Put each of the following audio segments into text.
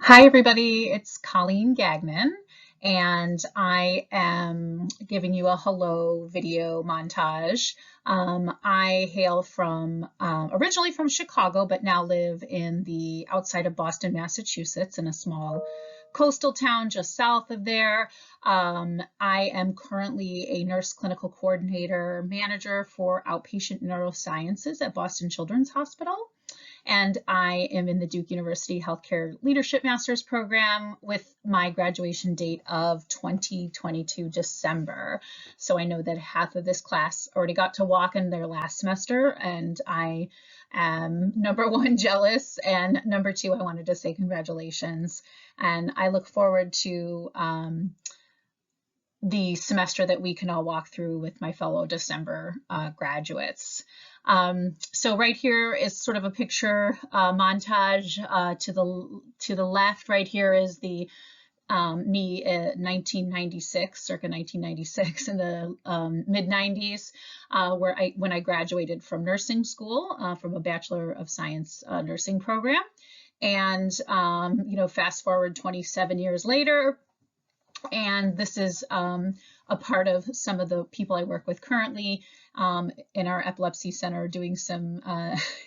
Hi, everybody. It's Colleen Gagnon, and I am giving you a hello video montage. I hail from originally from Chicago, but now live in the outside of Boston, Massachusetts, in a small coastal town just south of there. I am currently a nurse clinical coordinator manager for outpatient neurosciences at Boston Children's Hospital. And I am in the Duke University Healthcare Leadership Master's Program with my graduation date of 2022 December. So I know that half of this class already got to walk in their last semester, and I am number one, jealous, and number two, I wanted to say congratulations. And I look forward to the semester that we can all walk through with my fellow December graduates. So right here is sort of a picture montage. To the left, right here is the me in 1996, circa 1996, in the mid 90s, when I graduated from nursing school from a Bachelor of Science nursing program. And fast forward 27 years later, and this is a part of some of the people I work with currently in our epilepsy center, doing some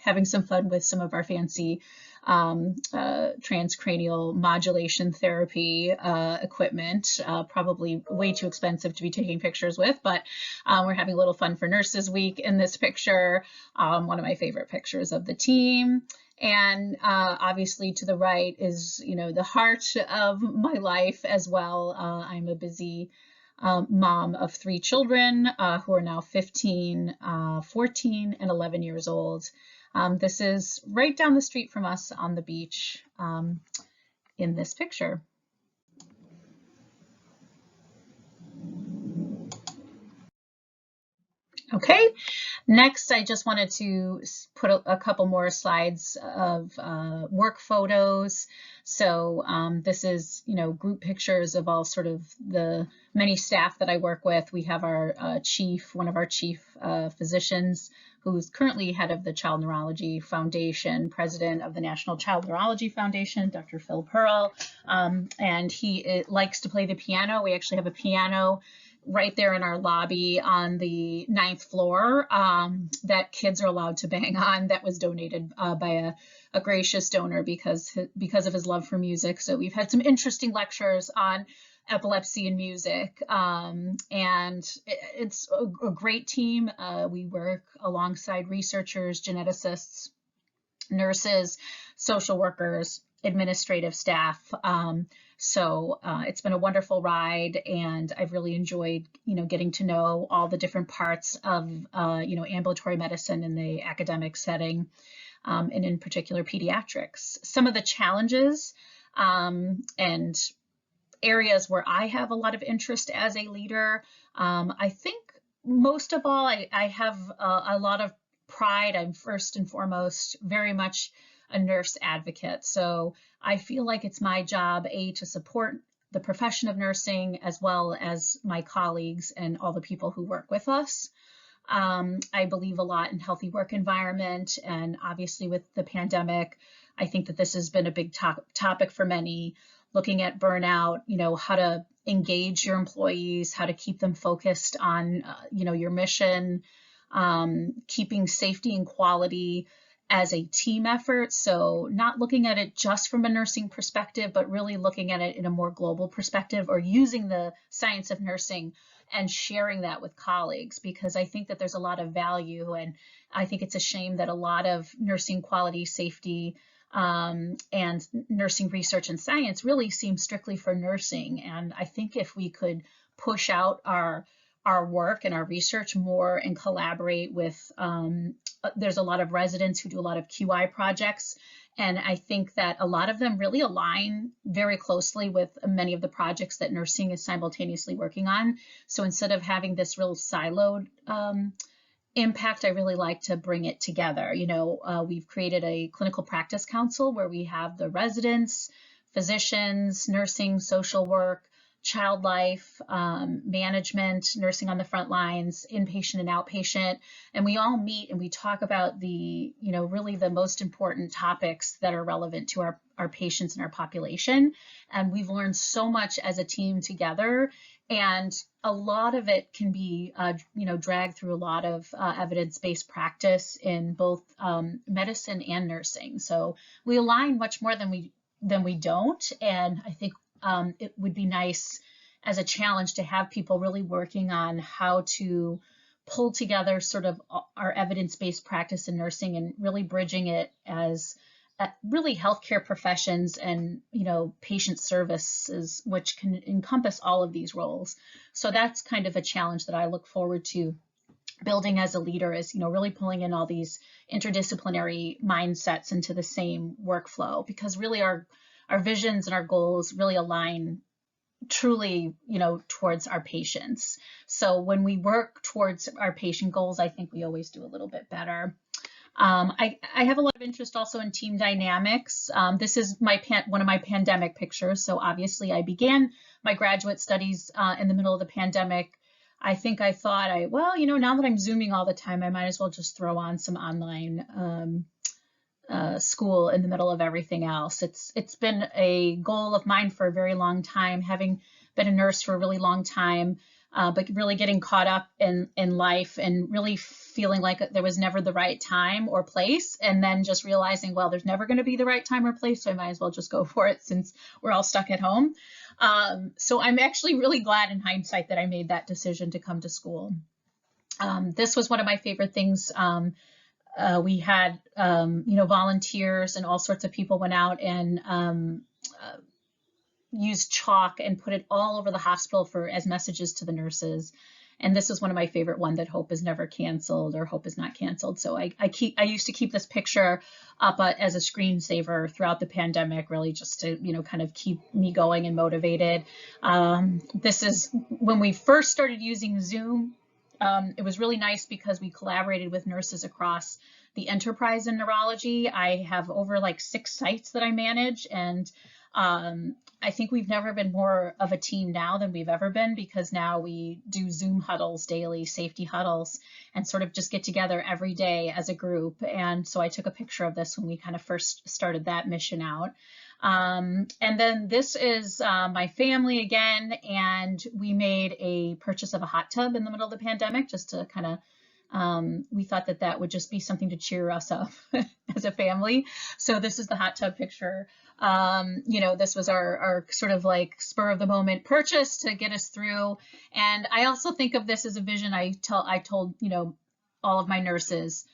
having some fun with some of our fancy transcranial modulation therapy equipment, probably way too expensive to be taking pictures with, but we're having a little fun for Nurses Week in this picture, one of my favorite pictures of the team. And obviously to the right is, the heart of my life as well. I'm a busy mom of three children who are now 15, 14, and 11 years old. This is right down the street from us on the beach in this picture. Okay, next I just wanted to put a couple more slides of work photos. So this is, group pictures of all sort of the many staff that I work with. We have our one of our chief physicians, who's currently head of the Child Neurology Foundation, president of the National Child Neurology Foundation, Dr. Phil Pearl, and he likes to play the piano. We actually have a piano right there in our lobby on the 9th floor that kids are allowed to bang on, that was donated by a gracious donor because of his love for music. So we've had some interesting lectures on epilepsy and music, and it's a great team. We work alongside researchers, geneticists, nurses, social workers, administrative staff. So it's been a wonderful ride, and I've really enjoyed, getting to know all the different parts of, ambulatory medicine in the academic setting, and in particular pediatrics. Some of the challenges and areas where I have a lot of interest as a leader, I think most of all, I have a lot of pride. I'm first and foremost very much a nurse advocate. So I feel like it's my job, to support the profession of nursing as well as my colleagues and all the people who work with us. I believe a lot in healthy work environment, and obviously with the pandemic, I think that this has been a big topic for many, looking at burnout, how to engage your employees, how to keep them focused on, your mission, keeping safety and quality as a team effort. So not looking at it just from a nursing perspective, but really looking at it in a more global perspective, or using the science of nursing and sharing that with colleagues, because I think that there's a lot of value. And I think it's a shame that a lot of nursing quality, safety, and nursing research and science really seems strictly for nursing. And I think if we could push out our work and our research more and collaborate with, there's a lot of residents who do a lot of QI projects, and I think that a lot of them really align very closely with many of the projects that nursing is simultaneously working on. So instead of having this real siloed impact, I really like to bring it together. We've created a clinical practice council where we have the residents, physicians, nursing, social work, child life, management, nursing on the front lines, inpatient and outpatient. And we all meet and we talk about the, really the most important topics that are relevant to our patients and our population. And we've learned so much as a team together. And a lot of it can be, dragged through a lot of evidence-based practice in both medicine and nursing. So we align much more than we don't. And I think it would be nice as a challenge to have people really working on how to pull together sort of our evidence-based practice in nursing and really bridging it as really healthcare professions and patient services, which can encompass all of these roles. So that's kind of a challenge that I look forward to building as a leader, is really pulling in all these interdisciplinary mindsets into the same workflow, because really our visions and our goals really align truly, towards our patients. So when we work towards our patient goals, I think we always do a little bit better. I have a lot of interest also in team dynamics. This is one of my pandemic pictures. So obviously I began my graduate studies in the middle of the pandemic. I think I thought, now that I'm Zooming all the time, I might as well just throw on some online school in the middle of everything else. It's been a goal of mine for a very long time, having been a nurse for a really long time, but really getting caught up in life and really feeling like there was never the right time or place, and then just realizing, well, there's never going to be the right time or place, so I might as well just go for it since we're all stuck at home. So I'm actually really glad in hindsight that I made that decision to come to school. This was one of my favorite things. We had, volunteers and all sorts of people went out and used chalk and put it all over the hospital as messages to the nurses. And this is one of my favorite one, that hope is never canceled, or hope is not canceled. So I used to keep this picture up as a screensaver throughout the pandemic, really just to, kind of keep me going and motivated. This is when we first started using Zoom. It was really nice because we collaborated with nurses across the enterprise in neurology. I have over 6 sites that I manage, and I think we've never been more of a team now than we've ever been, because now we do Zoom huddles daily, safety huddles, and sort of just get together every day as a group. And so I took a picture of this when we kind of first started that mission out. And then this is my family again, and we made a purchase of a hot tub in the middle of the pandemic, just to kind of we thought that would just be something to cheer us up as a family. So this is the hot tub picture. This was our sort of spur of the moment purchase to get us through. And I also think of this as a vision. I told, all of my nurses,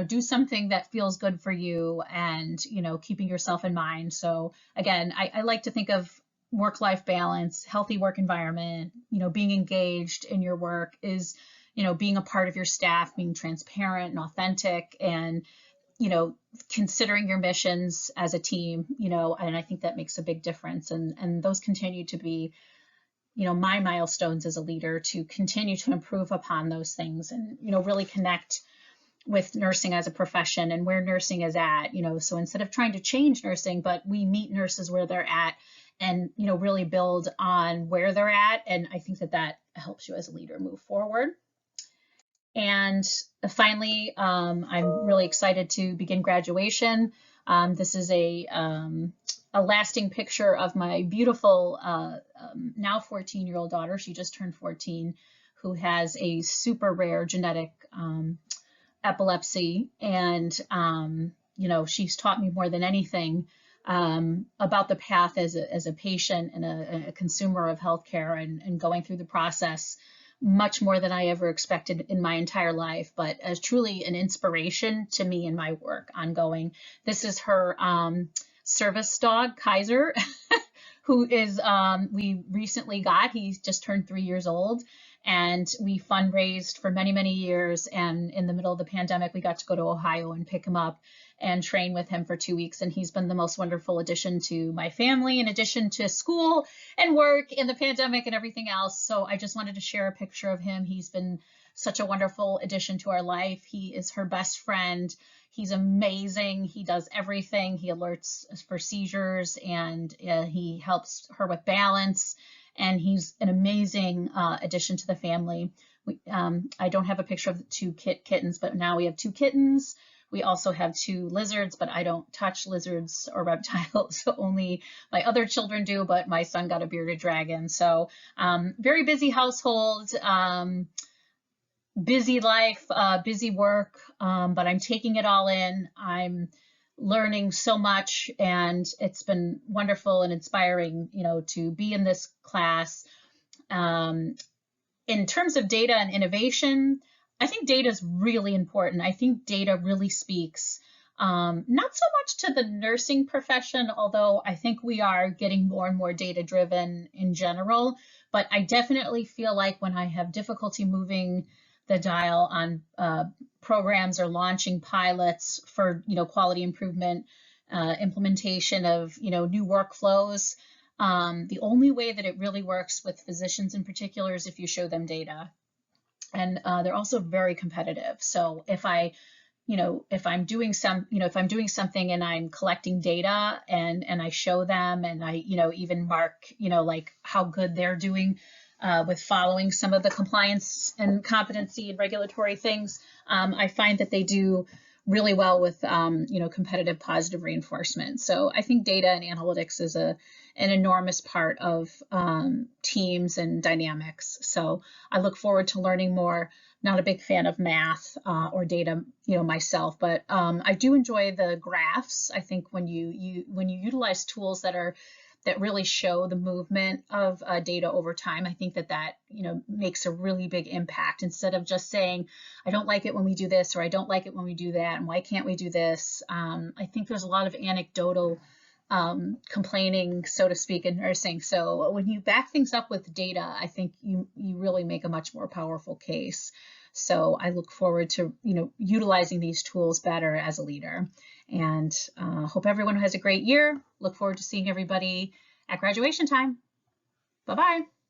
do something that feels good for you, and, keeping yourself in mind. So again, I like to think of work-life balance, healthy work environment, being engaged in your work is, being a part of your staff, being transparent and authentic, and, considering your missions as a team, and I think that makes a big difference. And those continue to be, my milestones as a leader, to continue to improve upon those things and, really connect with nursing as a profession and where nursing is at, so instead of trying to change nursing, but we meet nurses where they're at and, really build on where they're at. And I think that helps you as a leader move forward. And finally, I'm really excited to begin graduation. This is a lasting picture of my beautiful, now 14-year-old daughter. She just turned 14, who has a super rare genetic epilepsy. And, she's taught me more than anything about the path as a patient and a consumer of healthcare, and going through the process, much more than I ever expected in my entire life, but as truly an inspiration to me in my work ongoing. This is her service dog, Kaiser, who is, we recently got, he's just turned 3 years old, and we fundraised for many, many years. And in the middle of the pandemic, we got to go to Ohio and pick him up and train with him for 2 weeks. And he's been the most wonderful addition to my family, in addition to school and work in the pandemic and everything else. So I just wanted to share a picture of him. He's been such a wonderful addition to our life. He is her best friend. He's amazing. He does everything. He alerts for seizures, and he helps her with balance. and he's an amazing addition to the family. I don't have a picture of the two kittens, but now we have two kittens. We also have two lizards, but I don't touch lizards or reptiles. So only my other children do, but my son got a bearded dragon. So very busy household, busy life, busy work, but I'm taking it all in. I'm learning so much, and it's been wonderful and inspiring, to be in this class. In terms of data and innovation, I think data is really important. I think data really speaks, not so much to the nursing profession, although I think we are getting more and more data driven in general. But I definitely feel like when I have difficulty moving the dial on programs or launching pilots for quality improvement, implementation of new workflows, the only way that it really works with physicians in particular is if you show them data. And they're also very competitive. So if I'm doing something and I'm collecting data and I show them, and I even mark like how good they're doing with following some of the compliance and competency and regulatory things, I find that they do really well with competitive positive reinforcement. So I think data and analytics is an enormous part of teams and dynamics. So I look forward to learning more. Not a big fan of math or data, myself, but I do enjoy the graphs. I think when you utilize tools that really show the movement of data over time, I think that makes a really big impact, instead of just saying, I don't like it when we do this, or I don't like it when we do that, and why can't we do this? I think there's a lot of anecdotal complaining, so to speak, in nursing. So when you back things up with data, I think you really make a much more powerful case. So I look forward to utilizing these tools better as a leader, and hope everyone has a great year. Look forward to seeing everybody at graduation time. Bye-bye.